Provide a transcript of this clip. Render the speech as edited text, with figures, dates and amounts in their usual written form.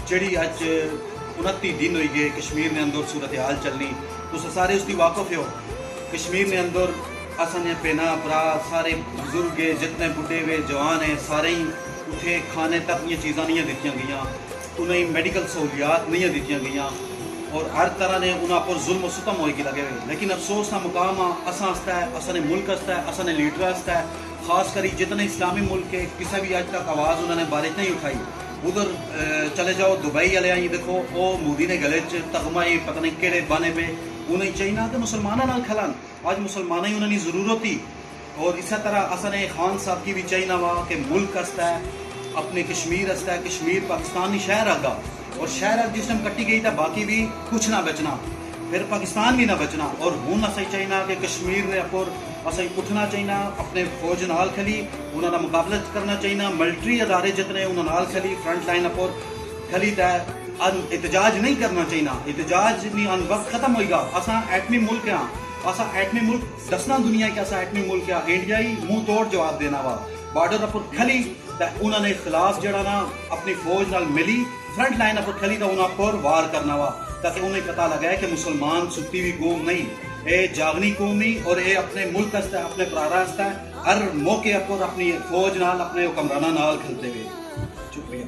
جڑی اج 29 دن ہوئی گئے کشمیر نے اندر صورتحال چلنی تو سارے اس کی واقف ہو کشمیر نے اندر اصل پینا برا سارے بزرگ جتنے بڈھے ہوئے جوان ہیں سارے ہی اتنے کھانے تک یہ چیزاں نہیں دیتی گئیاں انہیں میڈیکل سہولیات نہیں دیتی گئیاں اور ہر طرح نے انہوں پر ظلم و ستم ہوئے لگے ہوئے لیکن افسوس کا مقام اساں ہے اصل ملک ہے اصل لیڈر ہے خاص کری جتنے اسلامی ملک کے کسی بھی اج تک آواز انہوں نے بارے نہیں اٹھائی ادھر چلے جاؤ دبئی والے ہی دیکھو وہ مودی نے گلے تغمہ پتہ نہیں کہڑے بانے پہ انہیں چاہیے کہ مسلمانوں کھلان آج مسلمانوں ہی انہوں نے ضرورت ہی اور اسی طرح اصل خان صاحب کی بھی چاہیے وا کہ ملک ہے اپنے کشمیر ہے کشمیر پاکستانی شہر آگا اور شہر جس ٹائم کٹی گئی تھا باقی بھی کچھ نہ بچنا پھر پاکستان بھی نہ بچنا اور ہوں اصل چاہیے کہ کشمیر نے اپر اصل اٹھنا چاہیے اپنے فوج نال کھلی انہوں کا مقابلہ کرنا چاہیے ملٹری ادارے جتنے انہوں نال کھلی فرنٹ لائن اپر کھلی تے احتجاج نہیں کرنا چاہیے احتجاج نہیں ان وقت ختم ہوئے گا اساں ایٹمی ملک ہاں اساں ایٹمی ملک دسنا دنیا کہ اساں ایٹمی ملک ہاں انڈیا ہی منہ توڑ جواب دینا وا بارڈر اپر کھلی تے انہوں نے خلاف جڑا نا اپنی فوج نال ملی فرنٹ لائن اپر کھلی تو انہوں پر وار کرنا وا تاکہ انہیں پتہ لگا ہے کہ مسلمان ستی ہوئی قوم نہیں اے جاگنی قوم نہیں اور اے اپنے ملک اپنے پرارا ہر موقع پر اپنی فوج نال اپنے حکمرانہ نال کھلتے ہوئے